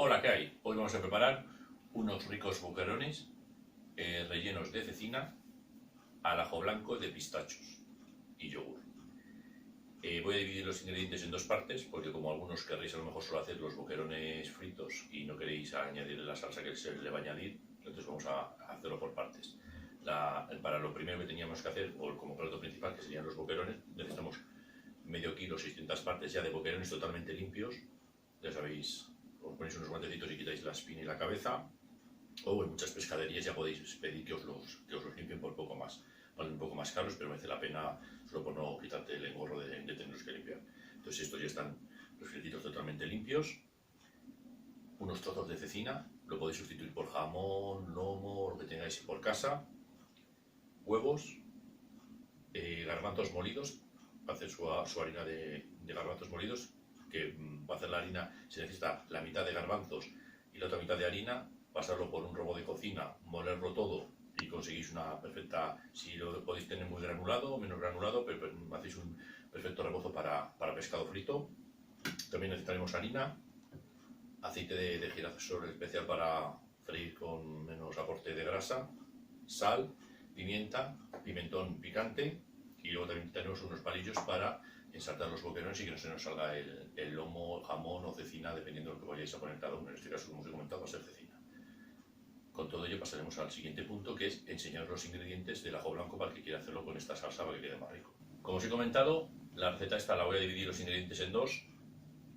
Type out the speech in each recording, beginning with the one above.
Hola, ¿qué hay? Hoy vamos a preparar unos ricos boquerones rellenos de cecina al ajo blanco de pistachos y yogur. Voy a dividir los ingredientes en dos partes porque como algunos querréis a lo mejor solo hacer los boquerones fritos y no queréis añadirle la salsa que se le va a añadir, entonces vamos a hacerlo por partes. Para lo primero que teníamos que hacer, o como plato principal, que serían los boquerones, necesitamos medio kilo, 600 partes ya de boquerones totalmente limpios. Ya sabéis, os ponéis unos guantecitos y quitáis la espina y la cabeza, o en muchas pescaderías ya podéis pedir que os los limpien por poco más. Valen un poco más caros, pero merece la pena solo por no quitarte el engorro de tenerlos que limpiar. Entonces estos ya están los filetitos totalmente limpios. Unos trozos de cecina, lo podéis sustituir por jamón, lomo, lo que tengáis por casa. Huevos, garbanzos molidos, para hacer su harina de garbanzos molidos, que para hacer la harina se necesita la mitad de garbanzos y la otra mitad de harina, pasarlo por un robot de cocina, molerlo todo y conseguís una perfecta, si lo podéis tener muy granulado o menos granulado, pero hacéis un perfecto rebozo para pescado frito. También necesitaremos harina, aceite de girasol especial para freír con menos aporte de grasa, sal, pimienta, pimentón picante y luego también tenemos unos palillos para ensartar los boquerones y que no se nos salga el lomo, el jamón o cecina, dependiendo de lo que vayáis a poner cada uno. En este caso, como os he comentado, va a ser cecina. Con todo ello pasaremos al siguiente punto, que es enseñaros los ingredientes del ajo blanco para el que quiera hacerlo con esta salsa para que quede más rico. Como os he comentado, la receta esta la voy a dividir los ingredientes en dos.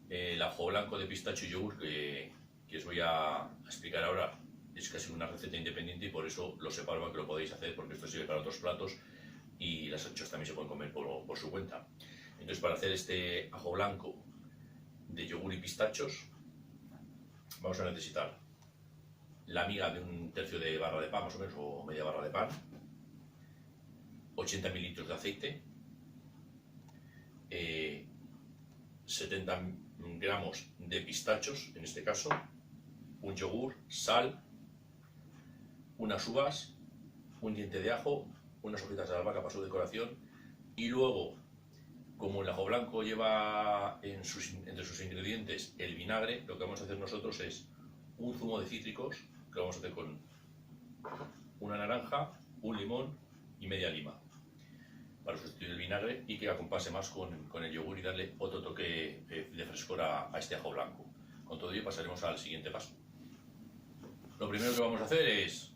El ajo blanco de pistacho y yogur que os voy a explicar ahora es casi una receta independiente y por eso lo separo para que lo podáis hacer, porque esto sirve para otros platos y las anchoas también se pueden comer por su cuenta. Entonces, para hacer este ajo blanco de yogur y pistachos vamos a necesitar la miga de un tercio de barra de pan, más o menos, o media barra de pan, 80 mililitros de aceite, 70 gramos de pistachos, en este caso, un yogur, sal, unas uvas, un diente de ajo, unas hojitas de albahaca para su decoración y luego, como el ajo blanco lleva entre sus ingredientes el vinagre, lo que vamos a hacer nosotros es un zumo de cítricos, que lo vamos a hacer con una naranja, un limón y media lima, para sustituir el vinagre y que acompase más con el yogur y darle otro toque de frescor a este ajo blanco. Con todo ello pasaremos al siguiente paso. Lo primero que vamos a hacer es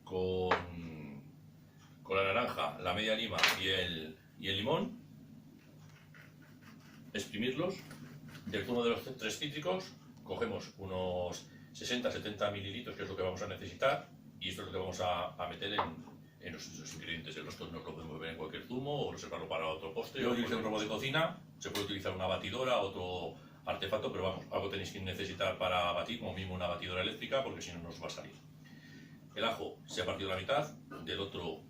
con la naranja, la media lima y el limón, exprimirlos. Del zumo de los tres cítricos cogemos unos 60-70 mililitros, que es lo que vamos a necesitar, y esto es lo que vamos a meter en los ingredientes. El resto nos lo podemos beber en cualquier zumo o reservarlo para otro postre. Yo utilizo un robot de cocina, se puede utilizar una batidora, otro artefacto, pero vamos, algo tenéis que necesitar para batir, como mismo una batidora eléctrica, porque si no nos va a salir. El ajo se ha partido la mitad, del otro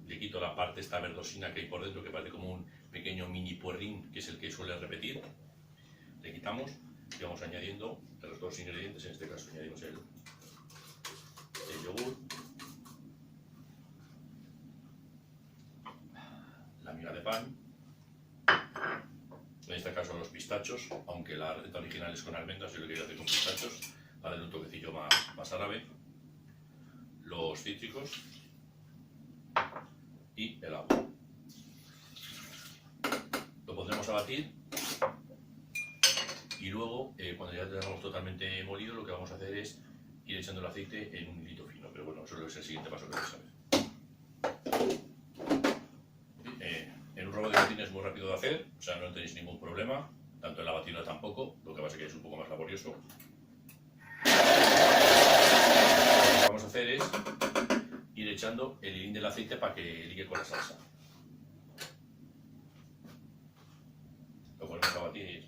le quito la parte esta verdosina que hay por dentro, que parece como un pequeño mini puerrín, que es el que suele repetir. Le quitamos y vamos añadiendo el resto de los ingredientes. En este caso añadimos el yogur, la miga de pan, en este caso los pistachos, aunque la receta original es con almendras, yo lo quería hacer con pistachos para darle un toquecillo más árabe, los cítricos y el agua. Lo pondremos a batir y luego, cuando ya tengamos totalmente molido, lo que vamos a hacer es ir echando el aceite en un hilito fino, pero bueno, eso es el siguiente paso que vais a ver. En un robot de cocina es muy rápido de hacer, o sea, no tenéis ningún problema, tanto en la batidora tampoco, lo que pasa es que es un poco más laborioso. Lo que vamos a hacer es ir echando el hilín del aceite para que ligue con la salsa. Lo ponemos a batir.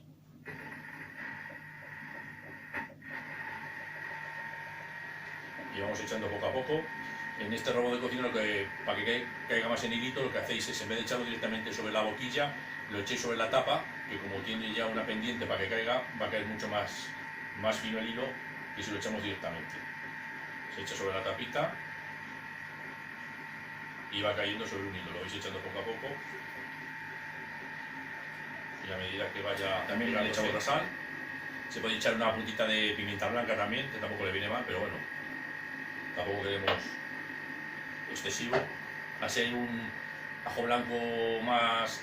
Y vamos echando poco a poco. En este robot de cocina, para que caiga más en hilito, lo que hacéis es, en vez de echarlo directamente sobre la boquilla, lo echéis sobre la tapa, que como tiene ya una pendiente para que caiga, va a caer mucho más fino el hilo que si lo echamos directamente. Se echa sobre la tapita y va cayendo sobre un hilo, lo vais echando poco a poco. Y a medida que vaya, también le echamos la sal. Se puede echar una puntita de pimienta blanca también, que tampoco le viene mal, pero bueno, tampoco queremos excesivo. A ser un ajo blanco más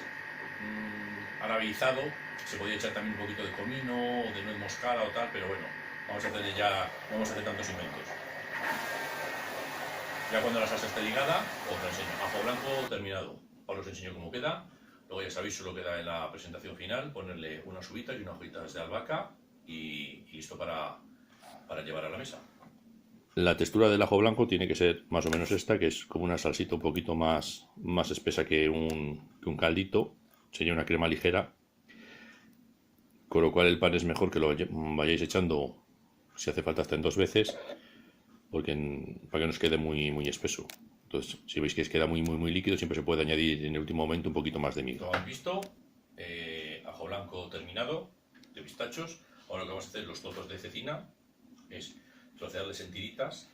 arabializado, se podría echar también un poquito de comino o de nuez moscada o tal, pero bueno, vamos a hacer tantos inventos. Ya cuando la salsa esté ligada, os lo enseño. Ajo blanco terminado. Ahora os enseño cómo queda. Luego ya sabéis, solo queda en la presentación final ponerle unas uvitas y unas hojitas de albahaca y listo para llevar a la mesa. La textura del ajo blanco tiene que ser más o menos esta, que es como una salsita un poquito más espesa que un caldito. Sería una crema ligera, con lo cual el pan es mejor que lo vayáis echando, si hace falta, hasta en 2 veces, para que no os quede muy espeso. Entonces, si veis que os queda muy líquido, siempre se puede añadir en el último momento un poquito más de miga. Como habéis visto, ajo blanco terminado de pistachos. Ahora lo que vamos a hacer, los trozos de cecina, es trocearles en tiritas,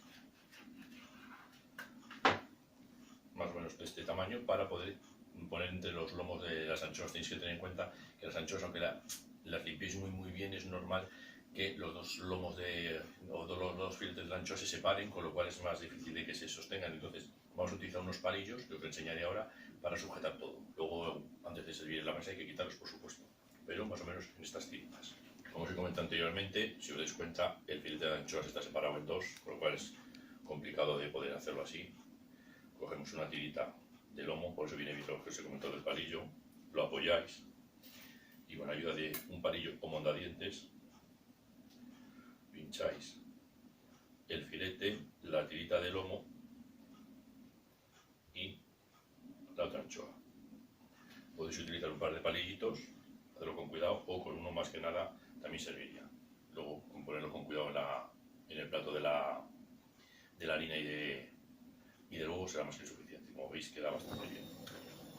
más o menos de este tamaño, para poder poner entre los lomos de las anchoas. Tenéis que tener en cuenta que las anchoas, aunque las limpiéis muy bien, es normal que los dos lomos o los dos filetes de la anchoa se separen, con lo cual es más difícil de que se sostengan. Entonces vamos a utilizar unos palillos, que os enseñaré ahora, para sujetar todo. Luego, antes de servir en la mesa, hay que quitarlos, por supuesto, pero más o menos en estas tiritas. Como os he comentado anteriormente, si os dais cuenta, el filete de anchoas está separado en dos, con lo cual es complicado de poder hacerlo así. Cogemos una tirita de lomo, por eso viene bien lo que os he comentado del palillo, lo apoyáis y con ayuda de un palillo o mondadientes pincháis el filete, la tirita de lomo y la otra anchoa. Podéis utilizar un par de palillitos, hacerlo con cuidado, o con uno más que nada también serviría. Luego ponerlo con cuidado en el plato de la harina y del huevo será más que suficiente. Como veis, queda bastante bien.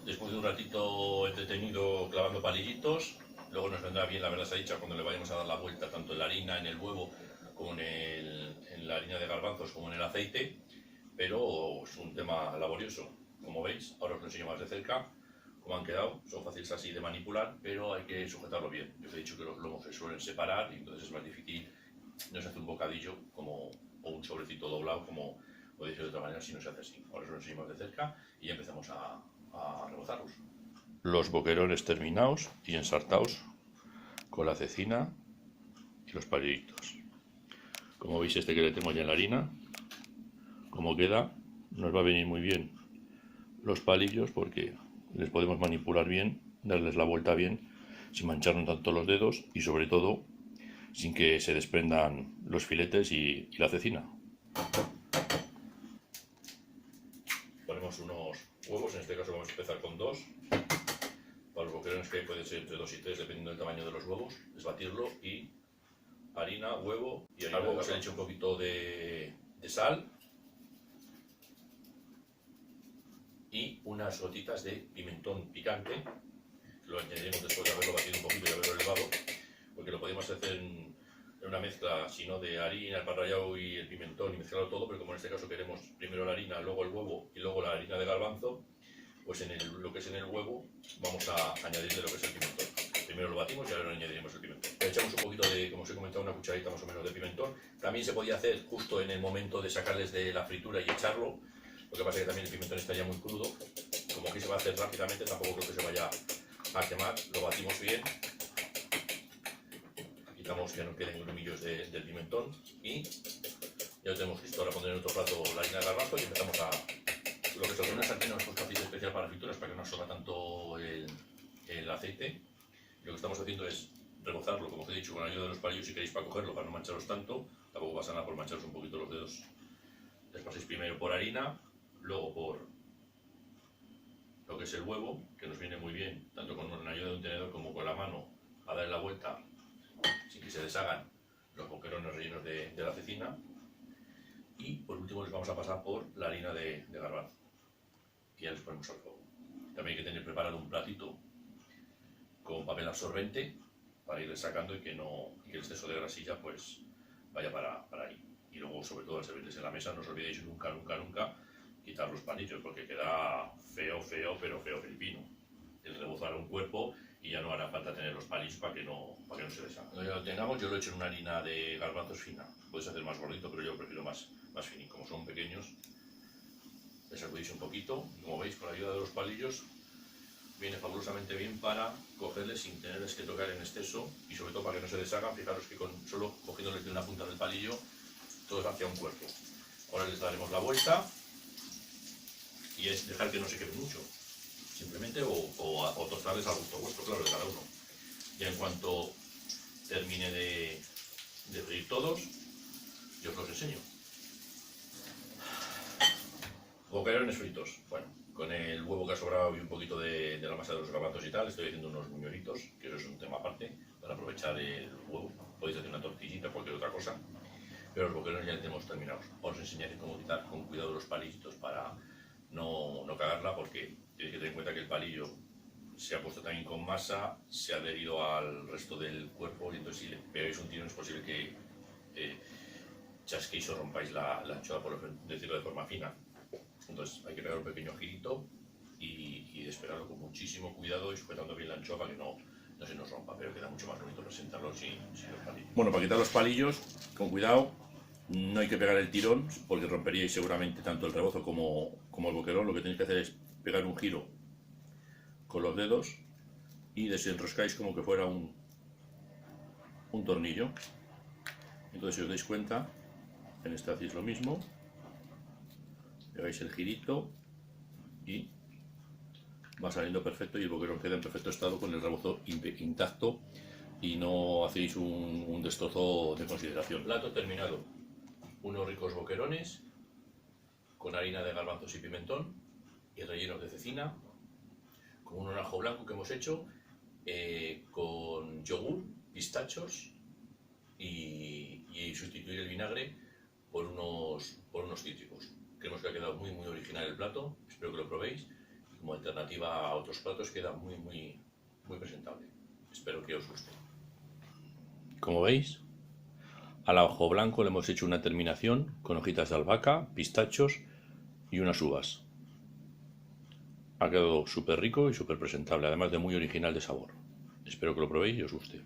Después de un ratito entretenido clavando palillitos, luego nos vendrá bien la verdad dicha cuando le vayamos a dar la vuelta tanto en la harina, en el huevo, como en la harina de garbanzos, como en el aceite, pero es un tema laborioso. Como veis, ahora os lo enseño más de cerca cómo han quedado. Son fáciles así de manipular, pero hay que sujetarlo bien. Yo os he dicho que los lomos se suelen separar y entonces es más difícil. No se hace un bocadillo o un sobrecito doblado, como podéis ver de otra manera si no se hace así. Ahora os lo enseño más de cerca y ya empezamos a rebozarlos. Los boquerones terminados y ensartados con la cecina y los palillitos. Como veis, este que le tengo ya en la harina, como queda, nos va a venir muy bien los palillos porque les podemos manipular bien, darles la vuelta bien, sin mancharnos tanto los dedos y sobre todo sin que se desprendan los filetes y la cecina. Ponemos unos huevos, en este caso vamos a empezar con 2. Para los boquerones que hay puede ser entre 2 y 3 dependiendo del tamaño de los huevos. Es batirlo y harina, huevo y al huevo se le echa un poquito de sal y unas gotitas de pimentón picante, que lo añadiremos después de haberlo batido un poquito y haberlo elevado, porque lo podemos hacer en una mezcla, si no, de harina, el pan rallado y el pimentón y mezclarlo todo, pero como en este caso queremos primero la harina, luego el huevo y luego la harina de garbanzo, pues lo que es en el huevo vamos a añadirle lo que es el pimentón. Primero lo batimos y ahora le añadiremos el pimentón. Le echamos un poquito de, como os he comentado, una cucharadita más o menos de pimentón. También se podía hacer justo en el momento de sacarles de la fritura y echarlo. Lo que pasa es que también el pimentón estaría muy crudo. Como aquí se va a hacer rápidamente, tampoco creo que se vaya a quemar. Lo batimos bien. Quitamos que no queden grumillos del pimentón. Y ya lo tenemos listo. Ahora pondré en otro plato la harina de garbanzo y empezamos a... Lo que son unas sartenes con aceite especial para frituras para que no absorba tanto el aceite. Lo que estamos haciendo es rebozarlo, como os he dicho, con la ayuda de los palillos si queréis para cogerlo, para no mancharos tanto. Tampoco pasa nada por mancharos un poquito los dedos. Les paséis primero por harina, luego por lo que es el huevo, que nos viene muy bien, tanto con la ayuda de un tenedor como con la mano, a darle la vuelta sin que se deshagan los boquerones rellenos de la cecina. Y por último les vamos a pasar por la harina de garbanzo. Y ya les ponemos al fuego. También hay que tener preparado un platito con papel absorbente para irles sacando y que el exceso de grasilla pues vaya para ahí. Y luego, sobre todo al servirles en la mesa, no os olvidéis nunca quitar los palillos porque queda feo, pero feo filipino. El rebozar un cuerpo y ya no hará falta tener los palillos para que no se deshagan. Cuando ya lo tengamos, yo lo he hecho en una harina de garbanzos fina. Puedes hacer más gordito, pero yo prefiero más finito. Como son pequeños, les sacudís un poquito. Y como veis, con la ayuda de los palillos, viene fabulosamente bien para cogerles sin tenerles que tocar en exceso y sobre todo para que no se deshagan. Fijaros que solo cogiéndoles de una punta del palillo, todos hacia un cuerpo. Ahora les daremos la vuelta y es dejar que no se quede mucho, simplemente, o tostarles a gusto vuestro, claro, de cada uno. Ya en cuanto termine de freír todos, yo os los enseño. Boquerones fritos. Bueno, con el huevo que ha sobrado y un poquito de la masa de los garbanzos y tal, estoy haciendo unos buñuelitos, que eso es un tema aparte, para aprovechar el huevo. Podéis hacer una tortillita o cualquier otra cosa, pero los boquerones ya los tenemos terminados. Os enseñaré cómo quitar con cuidado los palillitos para no cagarla, porque tenéis que tener en cuenta que el palillo se ha puesto también con masa, se ha adherido al resto del cuerpo y entonces si le pegáis un tirón es posible que chasquéis o rompáis la anchoa, por decirlo de forma fina. Entonces hay que pegar un pequeño girito y esperarlo con muchísimo cuidado y sujetando bien la anchoa para que no se nos rompa, pero queda mucho más bonito presentarlo sin los palillos. Bueno, para quitar los palillos, con cuidado, no hay que pegar el tirón porque romperíais seguramente tanto el rebozo como el boquerón. Lo que tenéis que hacer es pegar un giro con los dedos y desenroscáis como que fuera un tornillo. Entonces, si os dais cuenta, en este hacéis lo mismo, pegáis el girito y va saliendo perfecto y el boquerón queda en perfecto estado con el rebozo intacto y no hacéis un destrozo de consideración. Plato terminado. Unos ricos boquerones con harina de garbanzos y pimentón y rellenos de cecina, con un ajo blanco que hemos hecho, con yogur, pistachos y sustituir el vinagre por unos cítricos. Creemos que ha quedado muy original el plato, espero que lo probéis. Como alternativa a otros platos queda muy presentable. Espero que os guste. Como veis, al ajo blanco le hemos hecho una terminación con hojitas de albahaca, pistachos y unas uvas. Ha quedado súper rico y súper presentable, además de muy original de sabor. Espero que lo probéis y os guste.